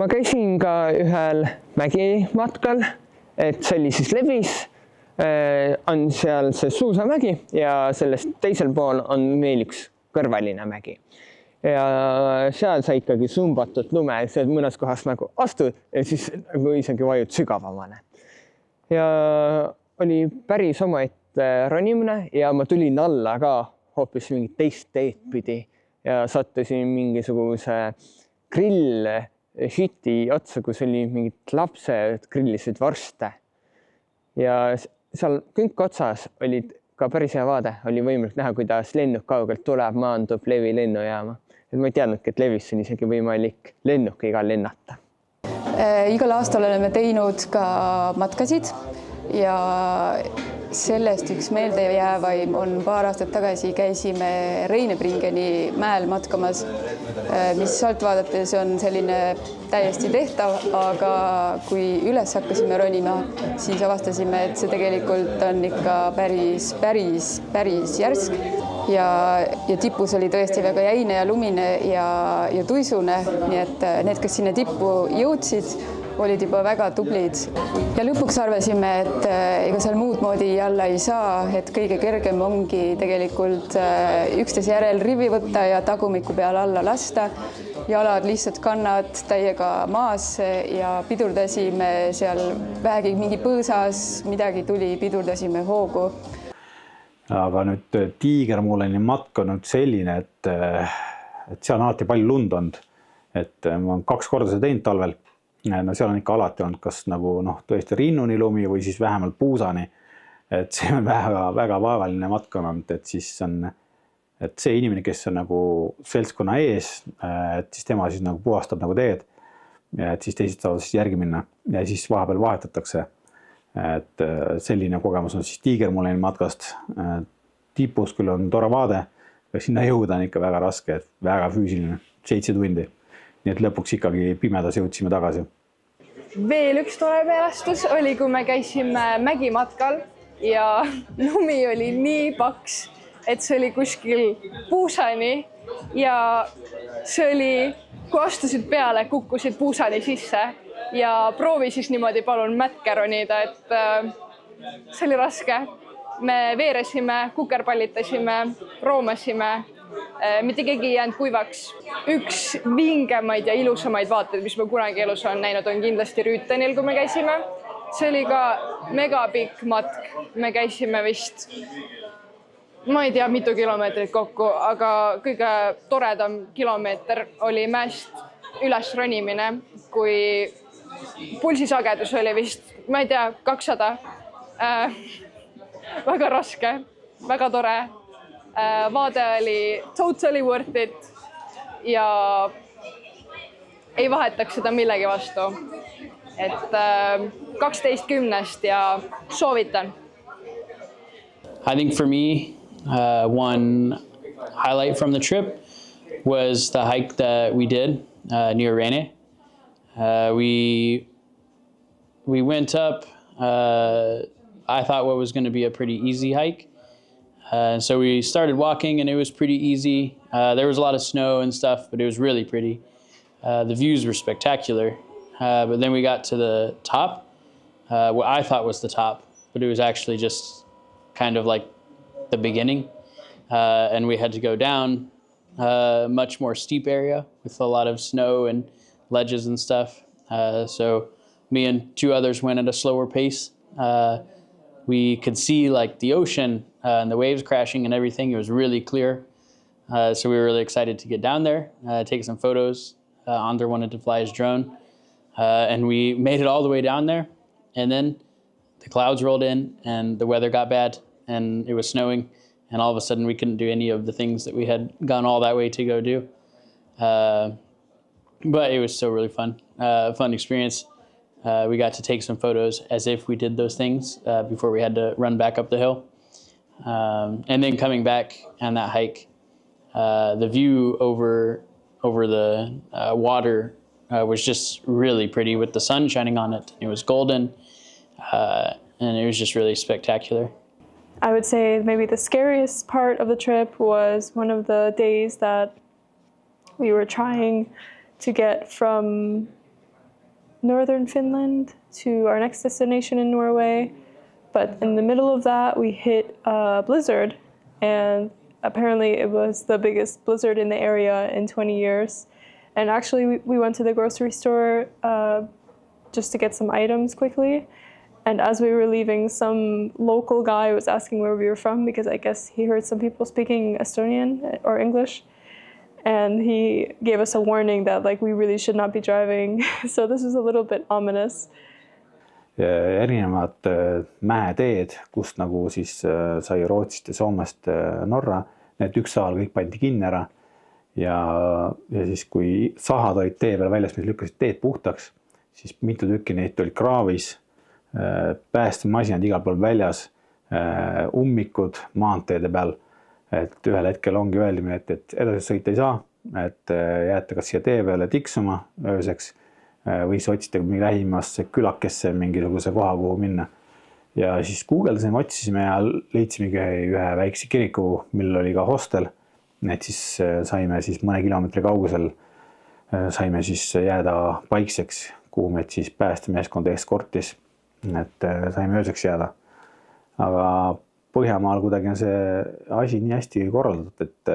ma käisin ka ühel mägimatkal, et see oli siis Levis, on seal see suusamägi ja sellest teisel pool on veel üks kõrvaline mägi. Ja seal sai ikkagi sumbatud lume, see mõnes kohas nagu astud ja siis nagu isegi vajud sügavamale. Ja oli päris omaette ronimine ja ma tulin alla ka hoopis mingit teist teed pidi ja sattusin mingisuguse grillhüti otsa, kus oli mingid lapsed grillisid vorste. Ja seal künk otsas olid ka päris hea vaade, oli võimalik näha, kuidas lennuk kaugelt tuleb, maandub Levi lennujaama. Et ma ei teadnudki, et Levis on isegi võimalik lennukiga lennata. Igal aastal oleme teinud ka matkasid ja sellest üks meeldejäävaim on paar aastat tagasi käisime Reinebringeni mäel matkamas, mis sealt vaadates on selline täiesti tehtav, aga kui üles hakkasime ronima, siis avastasime, et see tegelikult on ikka päris järsk ja tipus oli tõesti väga jäine ja lumine ja tuisune, nii et need, kes sinna tippu jõudsid, olid juba väga tublid. Ja lõpuks arvasime, et ega seal muud moodi alla ei saa, et kõige kergem ongi tegelikult üksteise järel rivi võtta ja tagumiku peal alla lasta. Jalad lihtsalt kannad täiega maas ja pidurdasime seal vähegi mingi põõsas, midagi tuli, pidurdasime hoogu. Aga nüüd Tiigermuuleni matk on nüüd selline, et seal on alati palju lund olnud. Et ma olen 2 korda seda teinud talvel. No seal on ikka alati olnud kas nagu tõesti rinnuni lumi või siis vähemalt puusani. Et see on väga vaevaline matk olnud, et siis on, et see inimene, kes on nagu seltskonna ees, et siis tema siis nagu puhastab nagu teed, et siis teised saavad siis järgi minna ja siis vahepeal vahetatakse. Et selline kogemus on siis Tiigermuuleni matkast. Tipus küll on tore vaade, aga sinna jõuda on ikka väga raske, et väga füüsiline, 7 tundi. Nii et lõpuks ikkagi pimedas jõudsime tagasi. Veel üks tore meelestus oli, kui me käisime mägimatkal ja lumi oli nii paks, et see oli kuskil puusani ja see oli, kui astusid peale, kukkusid puusani sisse ja proovi siis niimoodi palun mätke ronida, et see oli raske. Me veeresime, kukerpallitasime, roomasime. Mitte keegi ei jäänud kuivaks. Üks vingemaid ja ilusamaid vaateid, mis ma kunagi elus on näinud, on kindlasti Rüütenil, kui me käisime. See oli ka megapikk matk. Me käisime vist, ma ei tea, mitu kilomeetrit kokku, aga kõige toredam kilomeeter oli mäest üles ronimine, kui pulsisagedus oli vist, ma ei tea, 200. Väga raske, väga tore. Vaade oli totally worth it ja ei vahetaks seda millegi vastu. Et 12/10 ja soovitan. I think for me, one highlight from the trip was the hike that we did near Reine. We went up, I thought what was going to be a pretty easy hike. So we started walking and it was pretty easy. There was a lot of snow and stuff, but it was really pretty. The views were spectacular. But then we got to the top, what I thought was the top, but it was actually just kind of like the beginning. And we had to go down a much more steep area with a lot of snow and ledges and stuff. So me and 2 others went at a slower pace. We could see like the ocean and the waves crashing and everything. It was really clear. So we were really excited to get down there, take some photos. Ander wanted to fly his drone. And we made it all the way down there. And then the clouds rolled in and the weather got bad and it was snowing. And all of a sudden we couldn't do any of the things that we had gone all that way to go do. But it was still really fun, fun experience. We got to take some photos as if we did those things before we had to run back up the hill. And then coming back on that hike, the view over the water was just really pretty with the sun shining on it. It was golden, and it was just really spectacular. I would say maybe the scariest part of the trip was one of the days that we were trying to get from northern Finland to our next destination in Norway. But in the middle of that, we hit a blizzard, and apparently it was the biggest blizzard in the area in 20 years. And actually, we went to the grocery store just to get some items quickly. And as we were leaving, some local guy was asking where we were from, because I guess he heard some people speaking Estonian or English. And he gave us a warning that like we really should not be driving. So this was a little bit ominous. Erinevad mäeteed, kust nagu siis sai Rootsist ja Soomest Norra, need ükshaaval kõik pandi kinni ära. Ja siis kui sahad olid tee peal väljas, mis lükkasid teed puhtaks, siis mitu tükki neid olid kraavis, päästemasinad igal pool väljas, ummikud maanteede peal. Et ühel hetkel ongi öeldi, et edasi sõita ei saa, et jääte kas siia tee peale tiksuma ööseks või siis otsite mingi lähimasse külakesse mingisuguse koha, kuhu minna. Ja siis guugeldasime, otsisime ja leidsimegi ühe väikse kiriku, millel oli ka hostel. Et siis saime siis mõne kilomeetri kaugusel saime siis jääda paikseks, kuhu meid siis päästemeeskond eskortis, et saime ööseks jääda. Aga Põhjamaal kuidagi on see asi nii hästi korraldatud, et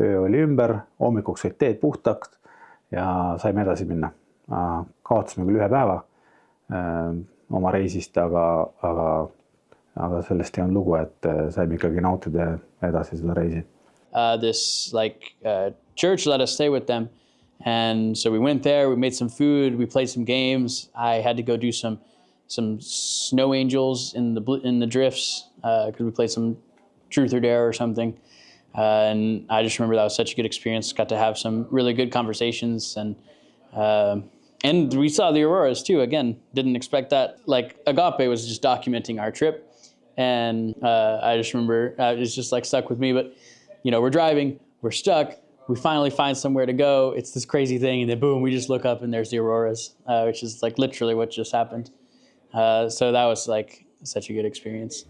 öö oli ümber, hommikuks olid teed puhtaks ja saime edasi minna. Kaotasime küll ühe päeva oma reisist, aga sellest ei olnud lugu, et saime ikkagi nautida edasi seda reisi. This church let us stay with them, and so we went there, we made some food, we played some games. I had to go do some snow angels in the drifts because we played some truth or dare or something, and I just remember that was such a good experience. Got to have some really good conversations, and we saw the auroras too. Again, didn't expect that. Like Agape was just documenting our trip, and I just remember it's just like stuck with me. But you know, we're driving, we're stuck. We finally find somewhere to go. It's this crazy thing, and then boom, we just look up and there's the auroras, which is like literally what just happened. So that was like such a good experience.